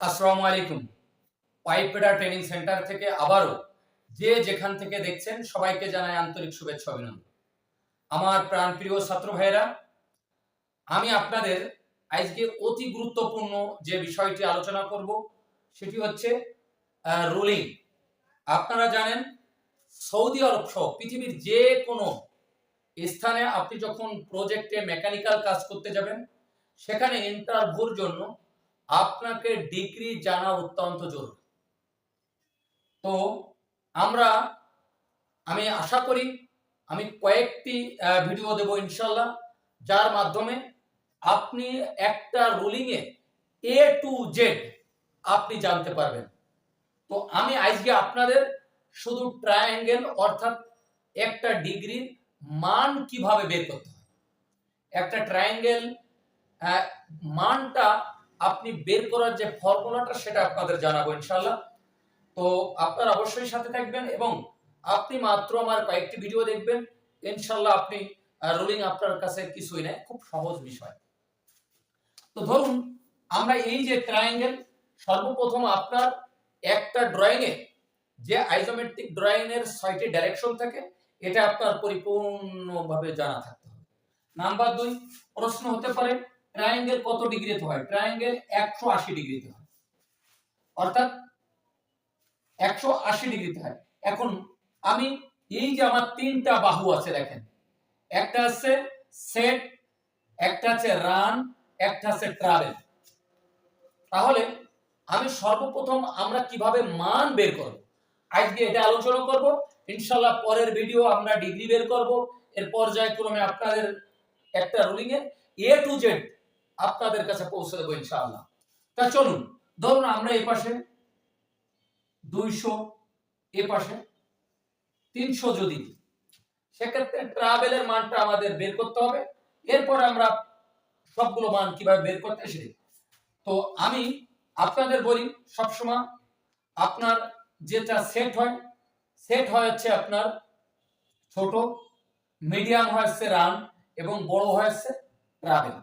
আসসালামু আলাইকুম। পাইপেডা training centre থেকে আবারও যে যেখান থেকে দেখছেন সবাইকে জানাই আন্তরিক শুভেচ্ছা অভিনন্দন। আমার প্রাণপ্রিয় ছাত্র ভাইয়েরা, আমি আপনাদের আজকে অতি গুরুত্বপূর্ণ যে বিষয়টি আলোচনা করব সেটি হচ্ছে রুলিং। আপনারা জানেন সৌদি আরব সহ পৃথিবীর যে কোনো স্থানে আপনি যখন প্রজেক্টে মেকানিক্যাল কাজ করতে যাবেন সেখানে ইন্টারভিউর জন্য আপনাকে ডিগ্রি জানা অত্যন্ত জরুরি। তো আমি আশা করি আমি কয়েকটি ভিডিও দেব ইনশাল্লাহ, যার মাধ্যমে আপনি একটা রুলিং এ টু জেড আপনি জানতে পারবেন। তো আমি আজকে আপনাদের শুধু ট্রায়াঙ্গেল অর্থাৎ একটা ডিগ্রির মান কিভাবে বের করতে হয়, একটা ট্রায়াঙ্গেল মানটা আপনি বের করার যে ফর্মুলাটা সেটা আপনাদের জানাবো ইনশাল্লাহ। তো আপনারা অবশ্যই সাথে থাকবেন এবং আপনি মাত্র আমার কয়েকটি ভিডিও দেখবেন, ইনশাল্লাহ আপনি রুলিং আপনার কাছে কিছুই নাই, খুব সহজ বিষয়। তো ধরুন আমরা এই যে ট্রায়াঙ্গেল, সর্বপ্রথম আপনার একটা ড্রয়িং এ যে আইসোমেট্রিক ড্রয়িং এর 6টি ডাইরেকশন থাকে এটা আপনার পরিপূর্ণভাবে জানা থাকতে হবে। নাম্বার 2, প্রশ্ন হতে পারে ট্রায়াঙ্গেল কত ডিগ্রিতে হয়? ট্রায়াঙ্গেল 180 ডিগ্রিতে হয়, অর্থাৎ 180 ডিগ্রিতে হয়। এখন আমি এই যে আমার তিনটা বাহু আছে দেখেন, একটা আছে সেট, একটা আছে রান, একটা আছে ট্রাভেল। তাহলে আমি সর্বপ্রথম আমরা কিভাবে মান বের করব আজকে এটা আলোচনা করব ইনশাআল্লাহ। পরের ভিডিও আমরা ডিগ্রি বের করব, এর পর্যায়ক্রমে আপনাদের একটা রুলিং এর টু জেড আপনাদের কাছে পৌঁছে দেব ইনশাআল্লাহ। তা চলুন, ধরুন আমরা এই পাশে 200, এ পাশে 300 যদি, সেক্ষেত্রে ট্রাভেলের মানটা আমাদের বের করতে হবে। এরপর আমরা সবগুলো মান কিভাবে বের করতে শিখি। তো আমি আপনাদের বলি সবসময় আপনার যেটা সেট হয় হচ্ছে আপনার ছোট, মিডিয়াম হচ্ছে রান এবং বড় হচ্ছে ট্রাভেল।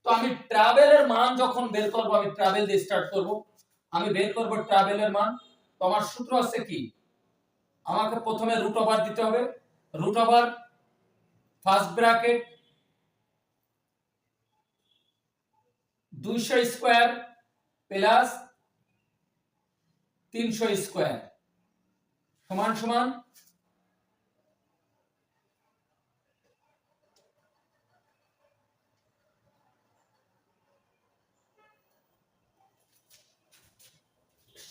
তো আমি ট্রাভেলের মান যখন বের করব, আমি ট্রাভেল দিয়ে স্টার্ট করব। আমি বের করব ট্রাভেলের মান। তো আমার সূত্র আছে কি, আমাকে প্রথমে রুট ওভার দিতে হবে। Root over first bracket 200 square plus 300 square সমান সমান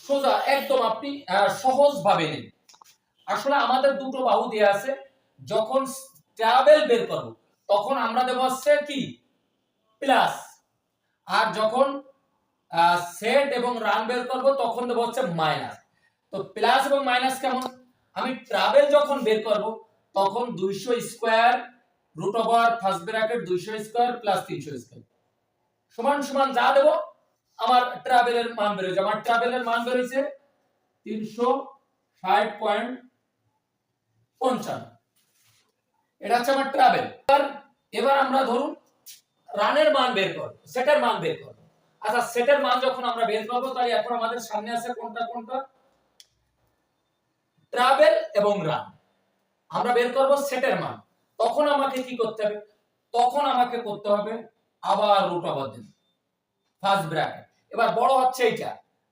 সোজা একদম আপনি সহজ ভাবে নিন। আসলে আমাদের দুটো বাহু দেয়া আছে, যখন ট্রাভেল বের করব তখন আমরা দেব হচ্ছে কি প্লাস, আর যখন সেট এবং রান বের করব তখন দেব হচ্ছে মাইনাস। তো প্লাস এবং মাইনাস কেমন, আমি ট্রাভেল যখন বের করব তখন 200 square root over first bracket 200 square plus 300 square সমান সমান যা দেব আমার ট্রাভেলের মান বের হয়েছে। আমার ট্রাভেলের মান বের হয়েছে 360.55, এটা হচ্ছে আমার ট্রাভেল। এবার আমরা ধরুন রানের মান বের করব, সেটের মান বের করব। আচ্ছা, সেটের মান যখন আমরা বের করব তাই এখন আমাদের সামনে আছে কোনটা কোনটা, ট্রাভেল এবং রান। আমরা বের করব সেটের মান, তখন আমাকে কি করতে হবে, তখন আমাকে করতে হবে আবার রুট ওভার দিন ফার্স্ট ব্র্যাকেট। এবার বড় হচ্ছে এইটা,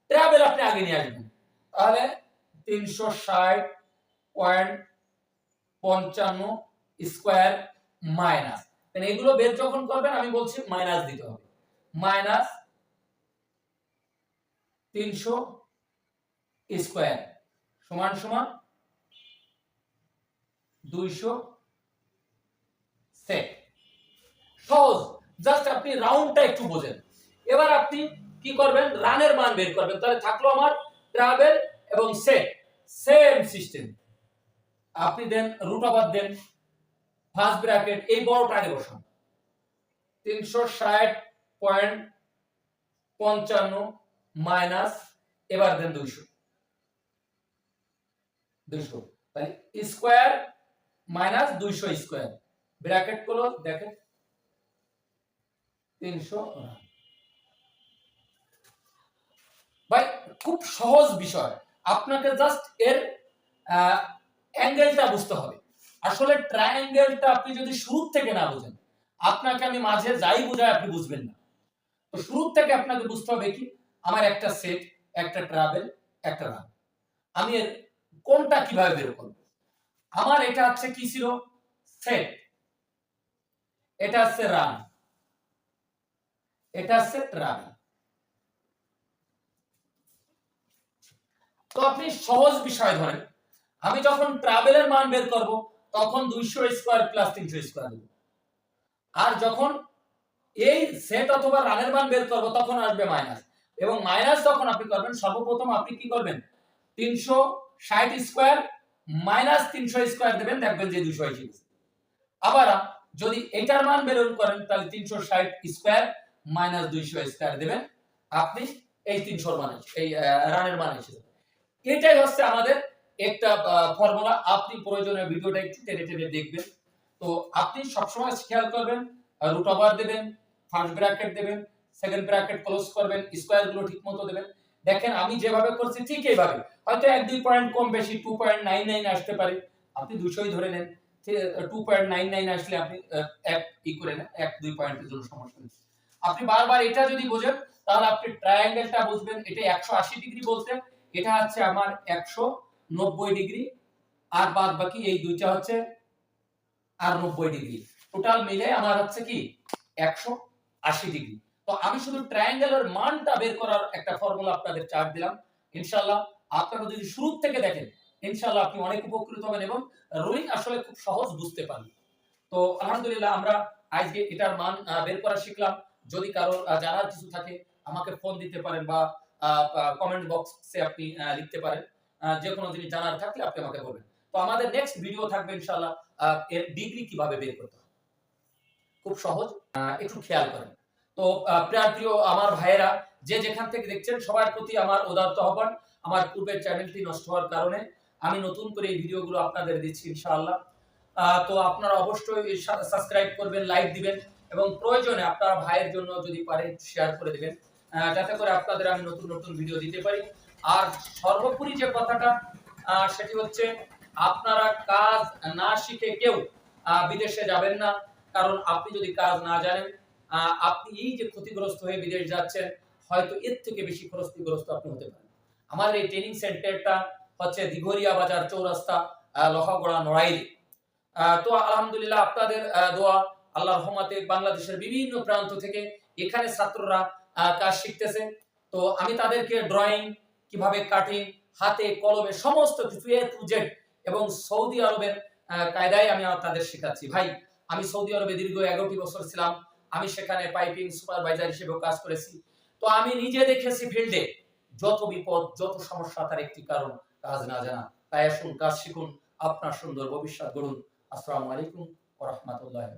ট্রাভেল আপনি আগে নিয়ে আসবেন, তাহলে 360.55 স্কয়ার মাইনাস, মানে এগুলো বের যখন করবেন আমি বলছি মাইনাস দিতে হবে, মাইনাস 300 স্কয়ার সমান সমান 200 সেট। সহজ, জাস্ট আপনি রাউন্ডটা একটু বোঝেন। এবার আপনি কি করবেন, রানের মান বের করবেন। তাহলে থাকলো আমার ট্রাভেল এবং সেট, সেম সিস্টেম। আপনি দেন রুট ওভার দেন ফার্স্ট ব্র্যাকেট, এই বড়টা আগে বসান 360.55 মাইনাস, এবার দেন 200 তাহলে square minus 200 square bracket close, দেখেন 300। খুব সহজ বিষয়, আপনাকে জাস্ট এর অ্যাঙ্গেলটা বুঝতে হবে। আসলে ট্রায়াঙ্গেলটা আপনি যদি শুরু থেকে না বুঝেন, আপনাকে আমি মাঝে যাই বুঝাই আপনি বুঝবেন না। তো শুরু থেকে আপনাকে বুঝতে হবে কি, আমার একটা সেট, একটা ট্রাভেল, একটা রান, আমি এর কোনটা কিভাবে বের করব। আমার এটা হচ্ছে কি ছিল, সেট, এটা হচ্ছে রান, এটা হচ্ছে ট্রাভেল। তো আপনি সহজ বিষয় ধরেন, আমি যখন ট্রাভেলের মান বের করব তখন 200 স্কয়ার প্লাস 300 স্কয়ার দেব। আর যখন এই সেট অথবা রানের মান বের করব তখন আসবে মাইনাস, এবং মাইনাস যখন আপনি করবেন সর্বপ্রথম আপনি কি করবেন, 360 স্কয়ার মাইনাস 300 স্কয়ার দেবেন, দেখবেন যে 200 এসে গেছে। আবার যদি এটার মান বের করেন তাহলে 360 স্কয়ার মাইনাস 200 স্কয়ার দেবেন, আপনি এই 300 এর মান, এই রানের মান এসে যাবে। এটাই হচ্ছে আমাদের একটা ফর্মুলা। আপনি প্রয়োজনে ভিডিওটা একটু টেনে টেনে দেখবেন। তো আপনি সবসময় খেয়াল করবেন, রুট ওভার দেবেন, ফার্স্ট ব্র্যাকেট দেবেন, সেকেন্ড ব্র্যাকেট ক্লোজ করবেন, স্কয়ার গুলো ঠিকমতো দেবেন। দেখেন আমি যেভাবে করছি ঠিক এইভাবে, হয়তো 1-2 পয়েন্ট কম বেশি 2.99 আসতে পারে, আপনি 200ই ধরে নেন। 2.99 আসলে আপনি এক ই করে নেন, 1-2 পয়েন্টের জন্য সমস্যা নেই। আপনি বারবার এটা যদি বোঝেন তাহলে আপনি ট্রায়াঙ্গেলটা বুঝবেন, এটা 180 ডিগ্রি বলতে এটা হচ্ছে আমার 190 ডিগ্রি, আর বাদ বাকি এই দুইটা হচ্ছে আর 90 ডিগ্রি, টোটাল মিলে আমার হচ্ছে কি 180 ডিগ্রি। তো আমি শুধু ট্রায়াঙ্গেলের মানটা বের করার একটা ফর্মুলা আপনাদের চার্ট দিলাম। ইনশাআল্লাহ আপনারা যদি শুরু থেকে দেখেন ইনশাআল্লাহ আপনি অনেক উপকৃত হবেন এবং রোলিং আসলে খুব সহজ বুঝতে পারবেন। তো আলহামদুলিল্লাহ আমরা আজকে এটার মান বের করা শিখলাম। যদি কারো জানার কিছু থাকে আমাকে ফোন দিতে পারেন বা কমেন্ট বক্সে আপনি লিখতে পারেন। যে কোনো জিনিস জানার থাকলে আপনি আমাকে বলবেন। তো আমাদের নেক্সট ভিডিও থাকবে ইনশাআল্লাহ এর ডিগ্রি কিভাবে বের করতে হয়। খুব সহজ, একটু খেয়াল করেন। তো প্রিয় আমার ভাইয়েরা, যে যেখান থেকে দেখছেন সবার প্রতি আমার উদারত আহ্বান। আমার পূর্বের চ্যানেলটি নষ্ট হওয়ার কারণে আমি নতুন করে এই ভিডিওগুলো আপনাদের দিচ্ছি ইনশাআল্লাহ। তো আপনারা অবশ্যই সাবস্ক্রাইব করবেন, লাইক দিবেন এবং প্রয়োজনে আপনার ভাইয়ের জন্য যদি পারেন শেয়ার করে দিবেন, যাতে করে আপনাদের আমি নতুন নতুন ভিডিও দিতে পারি। আর সর্বোপরি যে কথাটা সেটি হচ্ছে, আপনারা কাজ না শিখে কেউ বিদেশে যাবেন না। কারণ আপনি যদি কাজ না জানেন, আপনি এই যে ক্ষতিগ্রস্ত হয়ে বিদেশ যাচ্ছেন, হয়তো এর থেকে বেশি ক্ষতিগ্রস্ত আপনি হতে পারেন। আমার এই ট্রেনিং সেন্টারটা হচ্ছে দিঘরিয়া বাজার চৌরাস্তা, লোহাগড়া, নড়াইল। তো আলহামদুলিল্লাহ আপনাদের দোয়া, আল্লাহর রহমতে বাংলাদেশের বিভিন্ন প্রান্ত থেকে এখানে ছাত্ররা কাজ শিখতেছে। তো আমি তাদেরকে ড্রয়িং, কিভাবে কাটিং, হাতে কলমে সমস্ত কিছু A to Z এবং সৌদি আরবের কায়দায় আমি তাদের শেখাচ্ছি। ভাই, আমি সৌদি আরবে দীর্ঘ 11টি বছর ছিলাম। আমি সেখানে পাইপিং সুপারভাইজার হিসেবেও কাজ করেছি। তো আমি নিজে দেখেছি ফিল্ডে যত বিপদ, যত সমস্যা, তার একটি কারণ কাজ না জানা। তাই আসুন কাজ শিখুন, আপনার সুন্দর ভবিষ্যৎ গড়ুন। আসসালামু আলাইকুম ওয়া রাহমাতুল্লাহি।